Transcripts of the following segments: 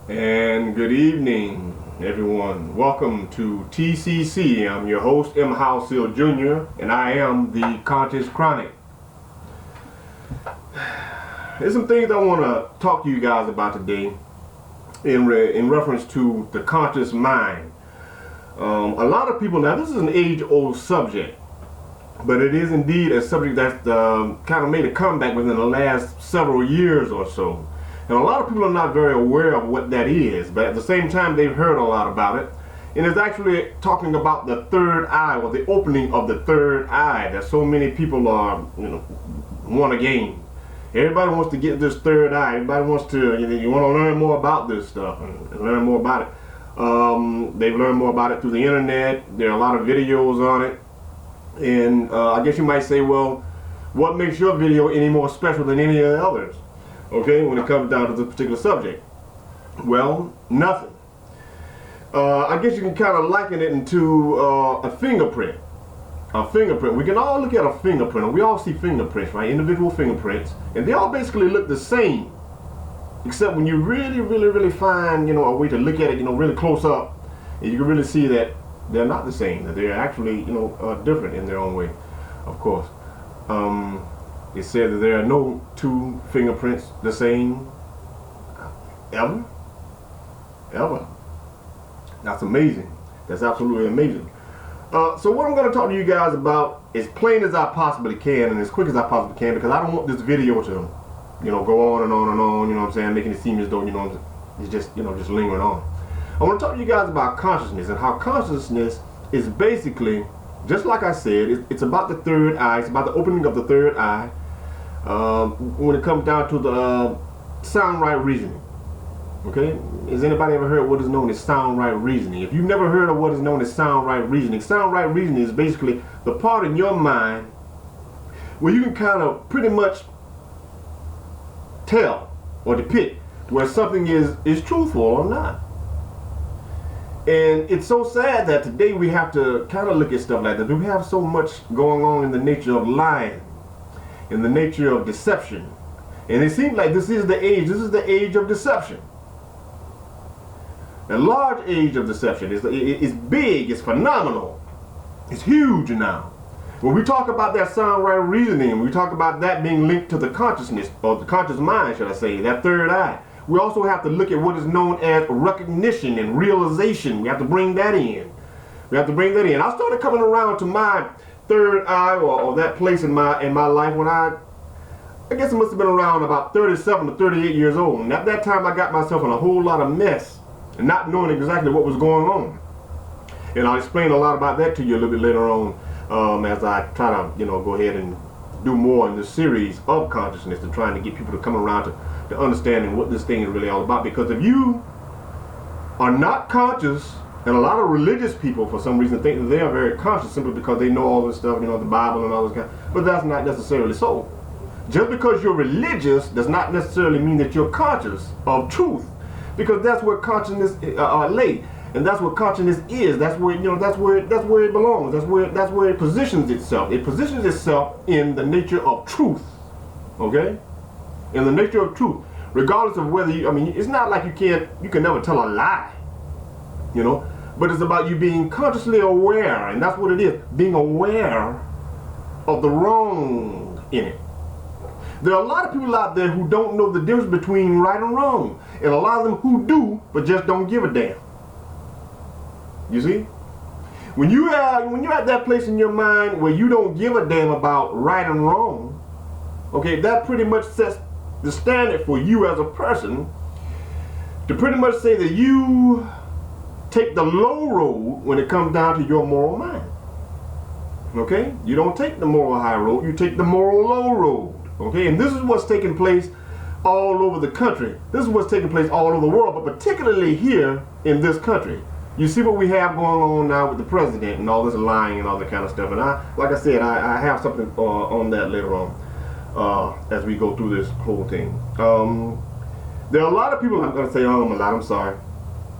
And good evening, everyone. Welcome to TCC. I'm your host, M. Houseel Jr., and I am the Conscious Chronic. There's some things I want to talk to you guys about today in reference to the conscious mind. A lot of people, now this is an age-old subject, but it is indeed a subject that's kind of made a comeback within the last several years or so. And a lot of people are not very aware of what that is, but at the same time they've heard a lot about it. And it's actually talking about the third eye, or the opening of the third eye that so many people are, want to gain. Everybody wants to get this third eye. Everybody wants to, you want to learn more about this stuff and learn more about it. They've learned more about it through the internet. There are a lot of videos on it. And I guess you might say, well, what makes your video any more special than any of the others? Okay, when it comes down to this particular subject? Well, nothing. I guess you can kind of liken it into a fingerprint. A fingerprint. We can all look at a fingerprint, and we all see fingerprints, right? Individual fingerprints, and they all basically look the same, except when you really find, a way to look at it, really close up, and you can really see that they're not the same. That they're actually, different in their own way, of course. It said that there are no two fingerprints the same ever. That's amazing. That's absolutely amazing. So what I'm going to talk to you guys about as plain as I possibly can and as quick as I possibly can, because I don't want this video to, go on and on and on, what I'm saying, making it seem as though, it's just, just lingering on. I want to talk to you guys about consciousness and how consciousness is basically, just like I said, it's about the third eye. It's about the opening of the third eye. When it comes down to the sound right reasoning. Okay? Has anybody ever heard what is known as sound right reasoning? If you've never heard of what is known as sound right reasoning is basically the part in your mind where you can kind of pretty much tell or depict where something is truthful or not. And it's so sad that today we have to kind of look at stuff like that. We have so much going on in the nature of lying, in the nature of deception. And it seems like this is the age of deception. A large age of deception. It's big, it's phenomenal, it's huge now. When we talk about that sound right reasoning, we talk about that being linked to the consciousness, or the conscious mind, should I say, that third eye. We also have to look at what is known as recognition and realization. We have to bring that in. I started coming around to my third eye, or that place in my life when I guess it must have been around about 37 to 38 years old. And at that time I got myself in a whole lot of mess and not knowing exactly what was going on. And I'll explain a lot about that to you a little bit later on as I try to go ahead and do more in this series of consciousness and trying to get people to come around to understanding what this thing is really all about. Because if you are not conscious, and a lot of religious people for some reason think that they are very conscious simply because they know all this stuff, the Bible and all this kind, but that's not necessarily so. Just because you're religious does not necessarily mean that you're conscious of truth, because that's where consciousness lay, and that's what consciousness is. That's where that's where it belongs. That's where it positions itself. It positions itself in the nature of truth. Okay, in the nature of truth, regardless of whether it's not like you can never tell a lie, but it's about you being consciously aware, and that's what it is, being aware of the wrong in it. There are a lot of people out there who don't know the difference between right and wrong, and a lot of them who do, but just don't give a damn. You see? When you're at that place in your mind where you don't give a damn about right and wrong, okay, that pretty much sets the standard for you as a person to pretty much say that you take the low road when it comes down to your moral mind. Okay? You don't take the moral high road, you take the moral low road. Okay? And this is what's taking place all over the country. This is what's taking place all over the world, but particularly here in this country. You see what we have going on now with the president and all this lying and all that kind of stuff. And like I said, I have something on that later on as we go through this whole thing. There are a lot of people, I'm going to say a lot, I'm sorry.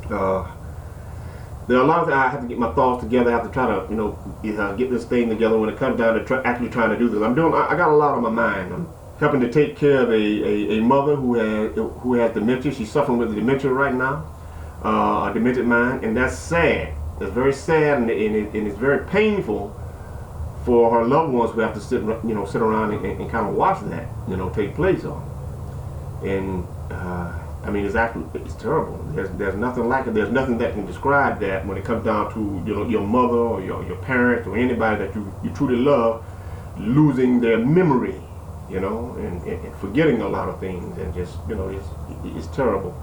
There are a lot of things I have to get my thoughts together. I have to try to, get this thing together when it comes down to actually trying to do this. I got a lot on my mind. helping to take care of a mother who has dementia. She's suffering with dementia right now, a demented mind, and that's sad. It's very sad, and it's very painful for her loved ones who have to sit around and kind of watch that, take place on. And I mean, it's terrible. There's nothing like it. There's nothing that can describe that when it comes down to your mother or your parents or anybody that you truly love losing their memory, and forgetting a lot of things, and just it's terrible.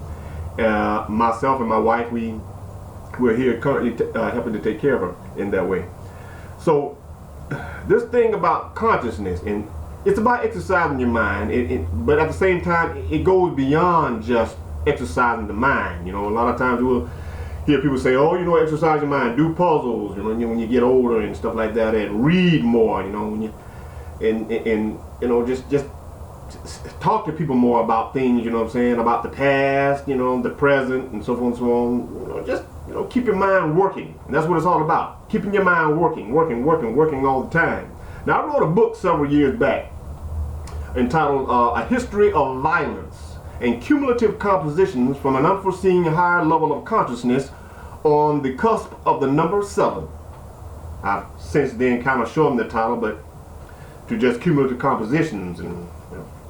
Myself and my wife, we're here currently helping to take care of her in that way. So this thing about consciousness, and it's about exercising your mind, but at the same time, it goes beyond just exercising the mind. A lot of times we'll hear people say, "Oh, exercise your mind, do puzzles, when you get older and stuff like that, and read more, just talk to people more about things, about the past, the present, and so forth and so on. Just keep your mind working, and that's what it's all about. Keeping your mind working all the time. Now, I wrote a book several years back entitled A History of Violence and Cumulative Compositions from an Unforeseen Higher Level of Consciousness on the Cusp of the Number 7. I've since then kind of shortened the title, but to just cumulative compositions and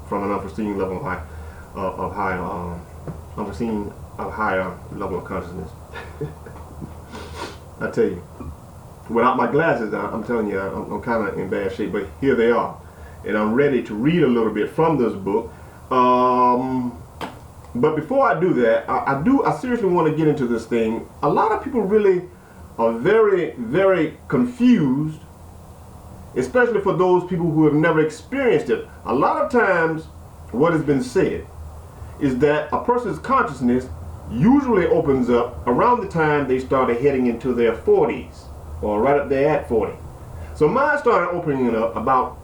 from an unforeseen level of higher level of consciousness. I tell you, without my glasses, I'm telling you, I'm kind of in bad shape, but here they are. And I'm ready to read a little bit from this book. But before I do that, I seriously want to get into this thing. A lot of people really are very, very confused, especially for those people who have never experienced it. A lot of times, what has been said is that a person's consciousness usually opens up around the time they started heading into their 40s, or right up there at 40. So mine started opening up about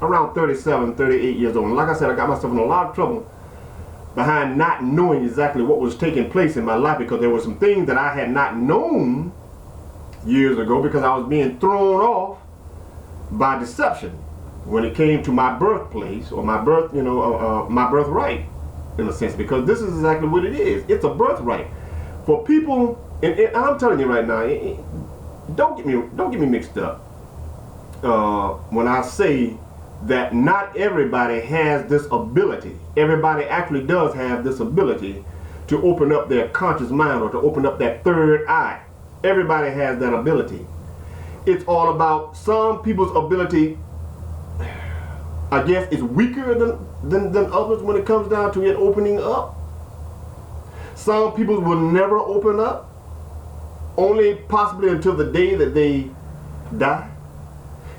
around 37, 38 years old. And like I said, I got myself in a lot of trouble behind not knowing exactly what was taking place in my life, because there were some things that I had not known years ago because I was being thrown off by deception when it came to my birthplace or my birthright, in a sense, because this is exactly what it is. It's a birthright for people, and I'm telling you right now, don't get me mixed up when I say that not everybody has this ability. Everybody actually does have this ability to open up their conscious mind or to open up that third eye. Everybody has that ability. It's all about some people's ability, I guess, is weaker than others when it comes down to it opening up. Some people will never open up, only possibly until the day that they die.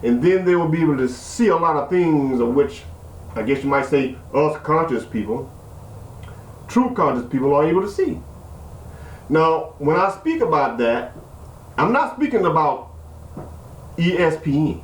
And then they will be able to see a lot of things of which, I guess you might say, us conscious people, true conscious people, are able to see. Now, when I speak about that, I'm not speaking about ESPN.